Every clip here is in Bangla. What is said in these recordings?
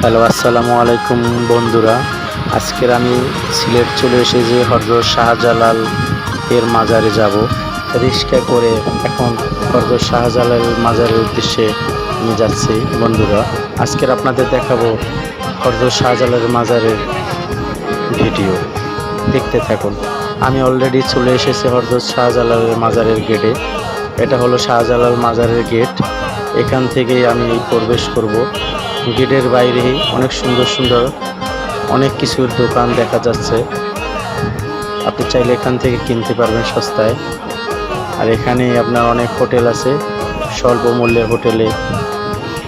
হ্যালো, আসসালামু আলাইকুম বন্ধুরা। আজকের আমি সিলেট চলে এসেছি হযরত শাহজালাল এর মাজারে যাব। রিক্সা করে এখন হযরত শাহজালাল মাজারের উদ্দেশ্যে আমি যাচ্ছি বন্ধুরা। আজকের আপনাদের দেখাবো হযরত শাহজালাল মাজারের ভিডিও, দেখতে থাকুন। আমি অলরেডি চলে এসেছি হযরত শাহজালাল মাজারের গেটে। এটা হলো শাহজালাল মাজারের গেট। এখান থেকেই আমি প্রবেশ করব। গেটের বাইরে অনেক সুন্দর সুন্দর অনেক কিছুর দোকান দেখা যাচ্ছে। আপনি চাইলে এখান থেকে কিনতে পারবেন সস্তায়। আর এখানে আপনার অনেক হোটেল আছে, স্বল্প মূল্যে হোটেলে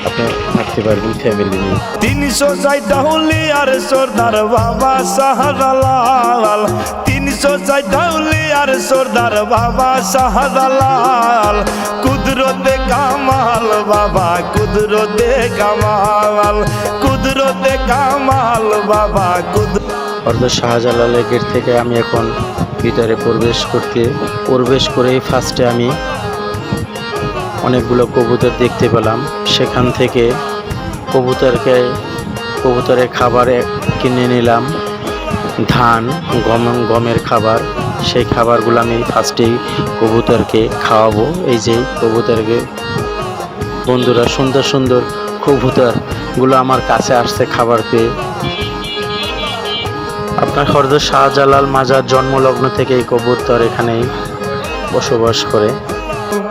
আপনি থাকতে পারবেন ফ্যামিলি নিয়ে। 304 আর সর্দার বাবা শাহজালাল, 304 আর সর্দার বাবা শাহজালাল, কুদরতে কামাল বাবা, কুদরতে কামাল, কুদরতে কামাল বাবা। হযরত শাহজালালের গেট থেকে আমি এখন ভিতরে প্রবেশ করেই ফার্স্টে আমি অনেকগুলো কবুতর দেখতে পেলাম। সেখান থেকে কবুতরের খাবার কিনে নিলাম, ধান, গমের খাবার। সেই খাবারগুলো আমি ফার্স্টেই কবুতরকে খাওয়াবো। এই যে কবুতরকে বন্ধুরা, সুন্দর সুন্দর কবুতরগুলো আমার কাছে আসছে খাবার পেয়ে। আপনার হযরত শাহজালাল মাজার জন্মলগ্ন থেকে এই কবুতর এখানেই বসবাস করে।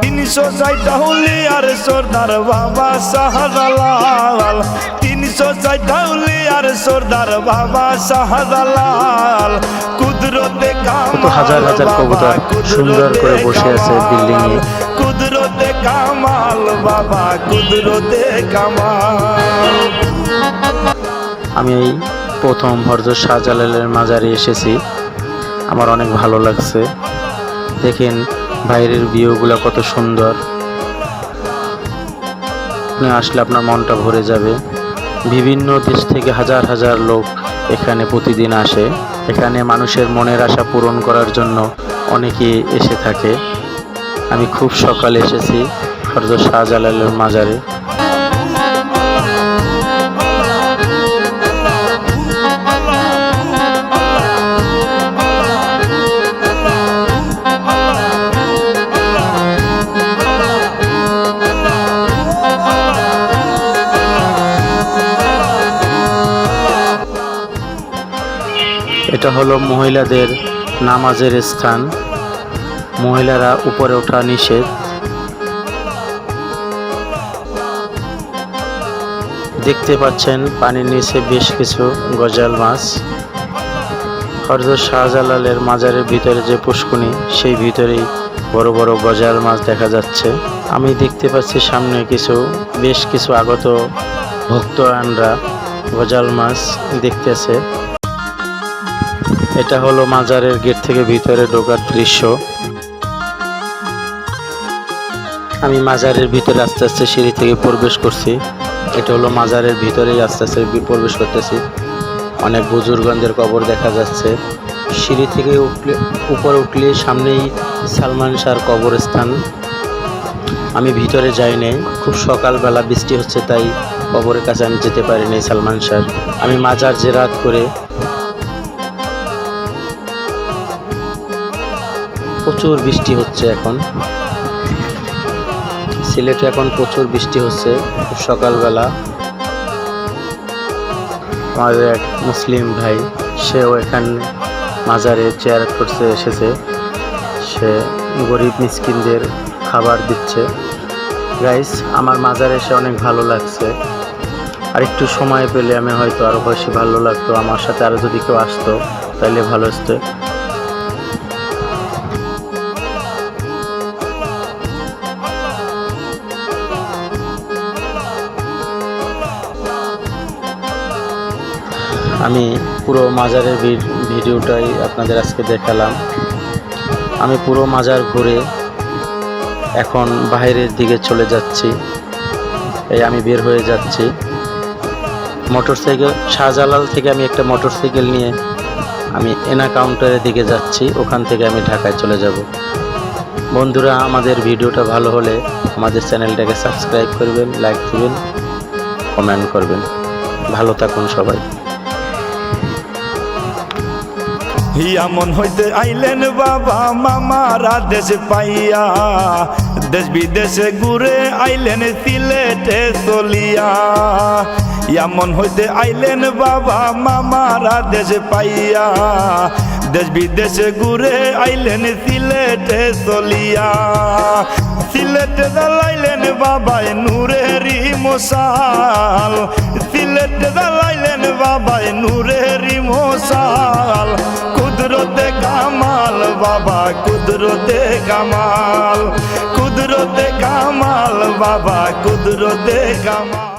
304 আর সর্দার বাবা শাহজালাল, 304 আর সর্দার বাবা শাহজালাল, কুদরতে কামাল, কত হাজার হাজার কবুতর সুন্দর করে বসে আছে বিল্ডিং এ। কুদরতে কামাল বাবা, কুদরতে কামাল। আমি এই প্রথম হযরত শাহজালালের মাজারে এসেছি, আমার অনেক ভালো লাগছে। দেখেন বাইরের ভিউগুলো কত সুন্দর। আপনি আসলে আপনার মনটা ভরে যাবে। বিভিন্ন দেশ থেকে হাজার হাজার লোক এখানে প্রতিদিন আসে। এখানে মানুষের মনের আশা পূরণ করার জন্য অনেকে এসে থাকে। আমি খুব সকালে এসেছি হযরত শাহজালালের মাজারে। এটা হলো মহিলাদের নামাজের স্থান। মহিলারা উপরে ওঠা নিষেধ। দেখতে পাচ্ছেন পানির নিচে বেশ কিছু গজাল মাছ। হযরত শাহজালালের মাজারের ভিতরে যে পুষ্কুনি, সেই ভিতরেই বড় বড় গজাল মাছ দেখা যাচ্ছে। আমি দেখতে পাচ্ছি সামনে বেশ কিছু আগত ভক্তগণরা গজাল মাছ দেখতেছে। এটা হলো মাজারের গেট থেকে ভিতরে ঢোকার দৃশ্য। আমি মাজারের ভিতরে আস্তে আস্তে সিঁড়ি থেকে প্রবেশ করছি। এটা হলো মাজারের ভিতরেই আস্তে আস্তে প্রবেশ করতেছি। অনেক বুজুর্গদের কবর দেখা যাচ্ছে। সিঁড়ি থেকে উপরে উঠলে সামনেই সালমান শাহর কবরস্থান। আমি ভিতরে যাইনি, খুব সকালবেলা বৃষ্টি হচ্ছে, তাই কবরের কাছে আমি যেতে পারিনি সালমান শাহ। আমি মাজার জিয়ারত করে প্রচুর বৃষ্টি হচ্ছে এখন সিলেটে, এখন প্রচুর বৃষ্টি হচ্ছে সকালবেলা। আমাদের এক মুসলিম ভাই, সেও এখানে মাজারে জিয়ারত করতে এসেছে। সে গরিব মিসকিনদের খাবার দিচ্ছে। গাইস, আমার মাজারে এসে অনেক ভালো লাগছে। আর একটু সময় পেলে আমি হয়তো আরও বেশি ভালো লাগতো। আমার সাথে আরও যদি কেউ আসতো তাহলে ভালো হতো। আমি পুরো মাজারের ভিডিওটাই আপনাদের আজকে দেখালাম। আমি পুরো মাজার ঘুরে এখন বাইরের দিকে চলে যাচ্ছি। আমি বের হয়ে যাচ্ছি মোটরসাইকেল। শাহজালাল থেকে আমি একটা মোটরসাইকেল নিয়ে আমি এনা কাউন্টারের দিকে যাচ্ছি। ওখান থেকে আমি ঢাকায় চলে যাব। বন্ধুরা, আমাদের ভিডিওটা ভালো হলে আমাদের চ্যানেলটাকে সাবস্ক্রাইব করবেন, লাইক দিবেন, কমেন্ট করবেন। ভালো থাকুন সবাই। ইয়ামন হইতে আইলেন বাবা মামারা দেশ পাইয়া, দেশ বিদেশে ঘুরে আইলেন সিলেটে চলিয়া। ইয়ামন হইতে আইলেন বাবা মামারা দেশ পাইয়া, দেশ বিদেশে ঘুরে আইলেন সিলেটে চলিয়া। সিলেটে জ্বালাইলেন বাবাই নূরেরই মশাল, সিলেটে জ্বালাইলেন বাবাই নূরেরই মশাল। কুদরতে কামাল বাবা কুদরতে কামাল, কুদরতে কামাল বাবা কুদরতে কামাল।